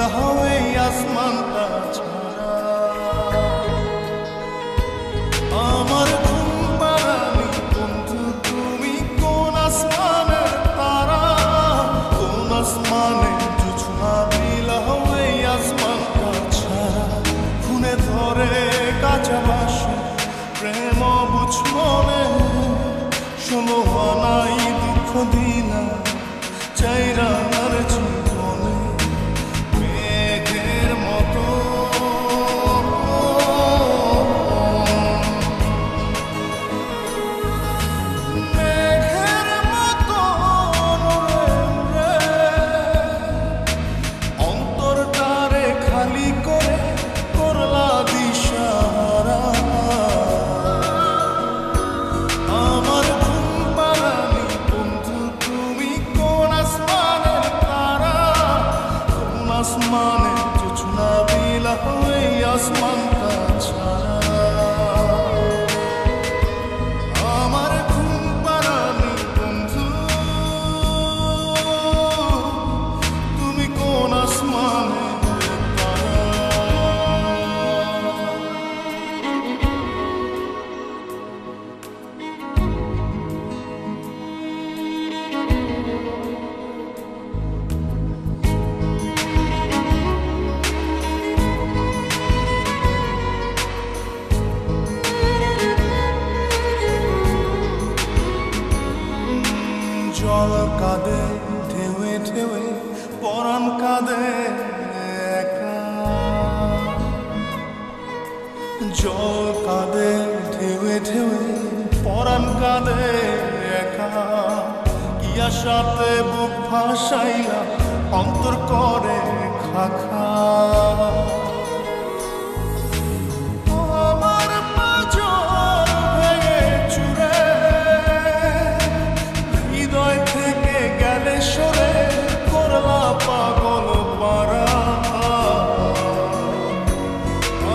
বিলাও এই আসমানটা ছাড়া। আমার ঘুম পাড়ানি বন্ধু তুমি কোন আসমানের তারা, কোন আসমানে জোছনা বিলাও এই আসমানটা ছাড়া। খুনে ধরে কাঁচা বাসে প্রেম বুঝ মনে, শোনো নাই দুঃখ দিনা চাইরা আর জীবনে। মেঘের মতো মেঘের মতো উড়ে অন্তরটারে খালি করে করলা দিশাহারা। আমার ঘুম পাড়ানি বন্ধু তুমি কোন আসমানের তারা, কোন আসমানে জোছনা বিলাও এই আসমানটা ছাড়া। আমার ঘুম পাড়ানি বন্ধু তুমি কোন আসমানের তারা। জল কাঁদে ঢেউে ঢেউে পরাণ কাঁদে একা। জল কাঁদে ঢেউে ঢেউে পরাণ কাঁদে একা। কি আশাতে বুক ভাসাইলা অন্তর করে খাখা। আমার পাঁজর ভেঙে চুরে হৃদয় থেকে গেলে সরে করলা পাগল পারা।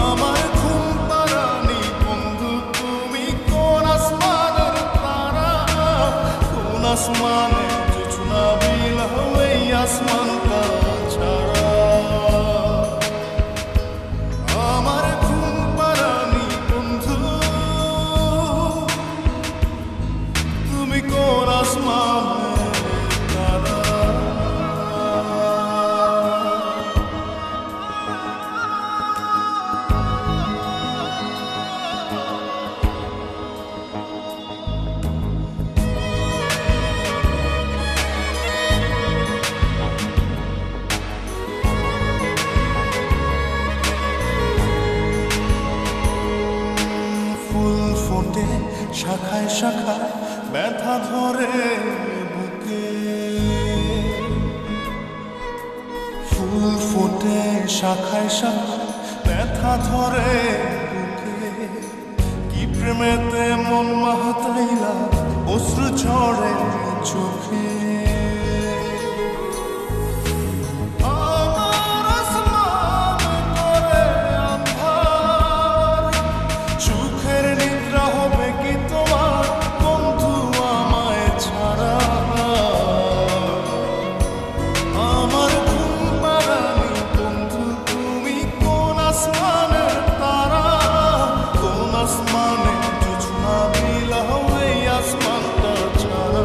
আমার ঘুম পাড়ানি বন্ধু তুমি কোন আসমানের তারা, কোন আসমানে জোছনা বিলাও এই আসমানটা ছাড়া। আমার ঘুম পাড়ানি বন্ধু তুমি কোন আসমানের তারা। ফুল ফোটে শাখায় শাখায় ব্যথা ধরে বুকে। ফুল ফোটে শাখায় শাখায় ব্যথা ধরে বুকে। কি প্রেমেতে মন মাহাতাইলা অশ্রু ঝরে চোখে। আমার আসমান করে আঁধার, সুখের নিদ্রা হবে কি তোমার বন্ধু আমায় ছাড়া। আমার ঘুম পাড়ানি বন্ধু তুমি কোন আসমানের তারা, কোন আসমানে জোছনা বিলাও এই আসমানটা ছাড়া।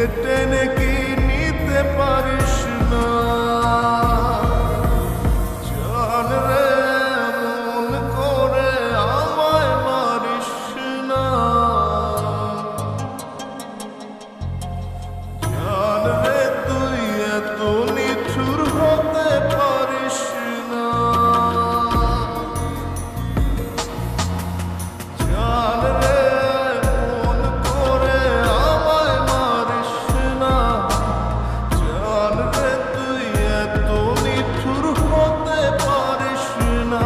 বুকে টেনে কি নিতে পারিস না জান রে মন করে আমায় মারিস না জান রে তুই এত নিঠুর হতে পারিস না জান রে মন করে আমায় মারিস না জান রে তুই এত নিঠুর হতে পারিস না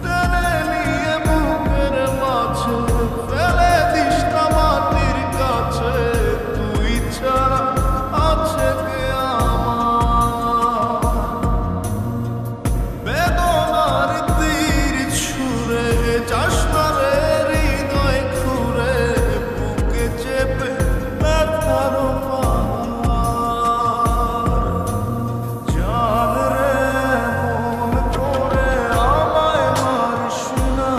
টেনে নিয়ে বুকের মাঝে ফেলে দিস না মাটির কাছে তুই ছাড়া আছে কে আমার বেদনার তীর ছুঁড়ে যাস না রে হৃদয় খুঁড়ে বুকে চেপে ব্যথার পাহাড় জান রে মন করে আমায় মারিস না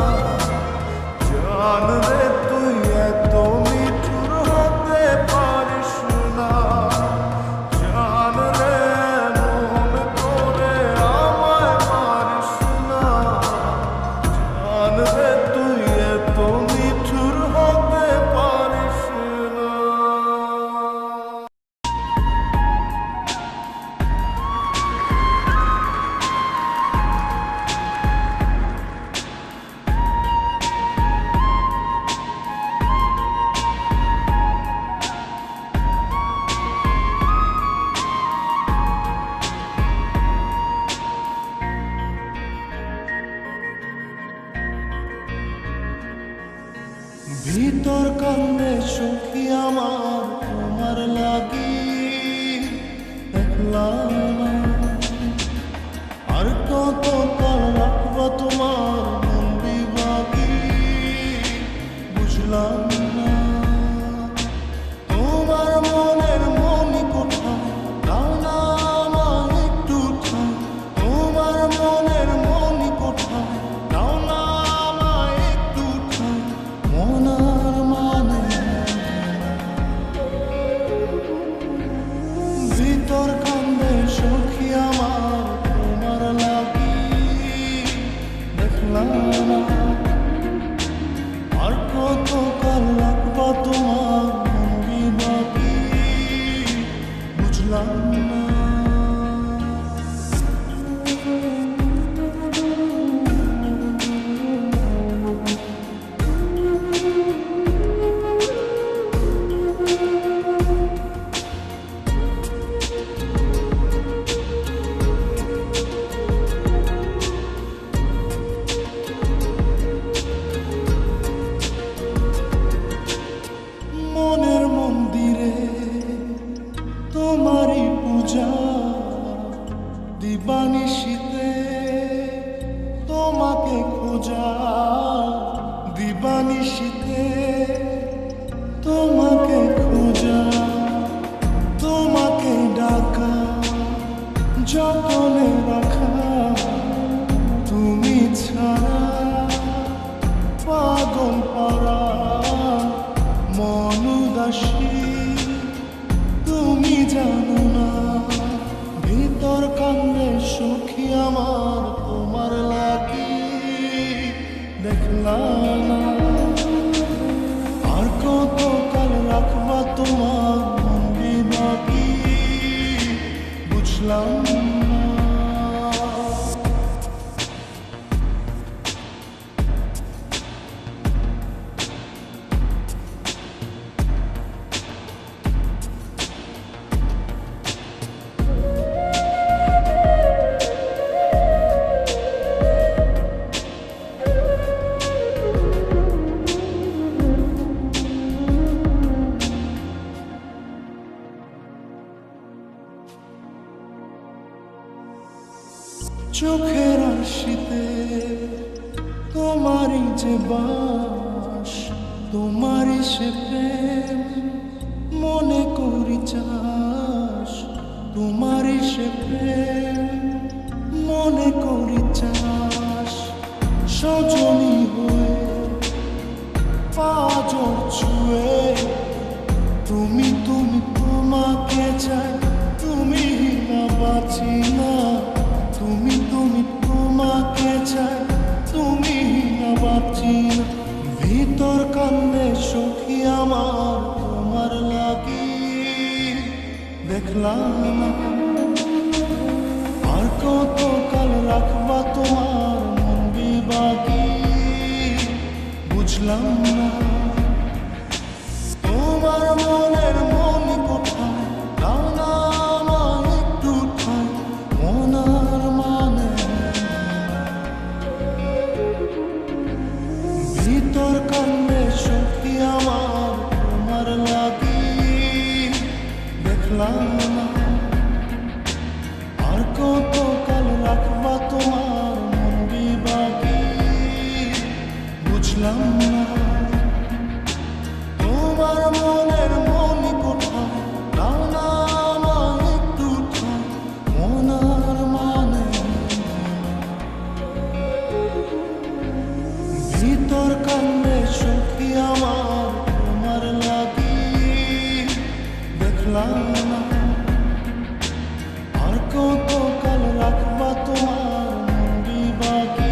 জান রে তুই এত নিঠুর হতে পারিস না জান রে মন করে আমায় মারিস না জান রে তুই এত নিঠুর হতে পারিস না ভিতর কান্দে সখী আমার তোমার লাগি দেখলাম না আর কত কাল রাখবো তোমার মন বিভাগী বুঝলাম না তোমার মনের মনি কোথায় দাও না আমায় একটু ঠাঁই তোমার মনের মনি কোথায় দাও না আমায় একটু ঠাঁই মনার মানে ভিতর কান্দে সখী আমার তোমার লাগি দেখলাম না আর কত কাল রাখবো তোমার মন বিভাগী বুঝলাম না মনের মন্দিরে তোমারই পূজা দিবানিশীতে তোমাকে খোঁজা দিবানিশীতে তোমাকে খোঁজা তোমাকে ডাকা যতনে রাখা তুমি ছাড়া পাগল পারা মন উদাসী তুমি জানো না ভিতর কান্দে সখী আমার তোমার লাগি দেখলাম না আর কত কাল রাখবা তোমার মন বিভাগী বুঝলাম না চোখের আশিতে তোমারই যে বাস তোমারই সে প্রেম মনে করি চাস তোমারই সে প্রেম মনে করি চাস সজনী হয়ে পাঁজর ছুঁয়ে তুমি তুমি তোমাকে চাই, তুমি না বাঁচি না। তুমি তোমাকে চাই, তুমি না বাঁচি না। ভিতর কান্দে সখী আমার তোমার লাগি, দেখলাম না আর কত কাল রাখবা তোমার মন বিবাকি, বুঝলাম না তোমার মনের মনি কোথায়, দাও না আমায় একটু ঠাই, মন আর মানে ভিতর কান্দে সখী আমার তোমার লাগি, দেখলাম না আর কত কাল রাখবা তোমার মন বিবাকি, বুঝলাম না তোমার মনের মনি কোথায়, দাও না আমায় একটু ঠাই, মন আর মানে ভিতর কান্দে সখী আমার তোমার লাগি, দেখলাম না আর কত কাল রাখবা তোমার মন বিবাকি।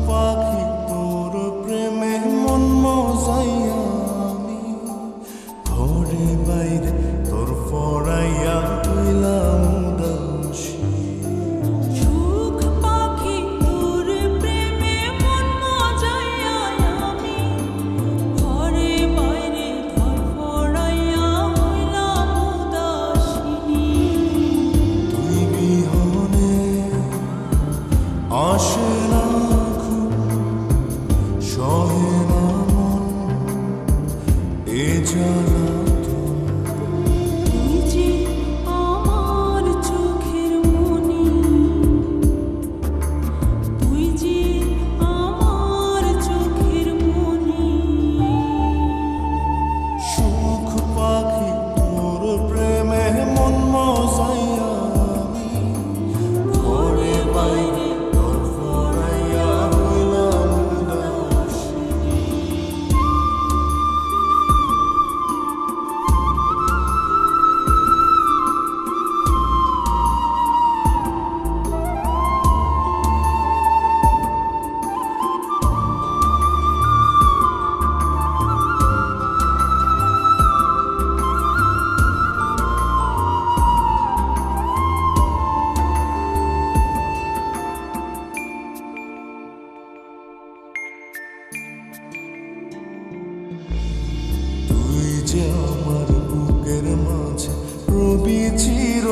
পাখি তোর প্রেমে মন মজাইয়া আমি, ঘরে বাইরে তোর ফড়াইয়া হইলাম উদাসী। সুখ পাখি তোর প্রেমে মন মজাইয়া আমি, ঘরে বাইরে ধর ফড়াইয়া হইলাম উদাসিনী। তুই বিহনে আসে না সহে না মন এ জ্বালাতন। তুই যে আমার চোখের মনি, তুই যে আমার চোখের মনি। সুখ পাখি তোর প্রেমে মন মজাইয়া আমি, ঘরে বাইরে তোর ফড়াইয়া হইলাম উদাসী। তুই যে আমার বুকের মাঝে রবি চির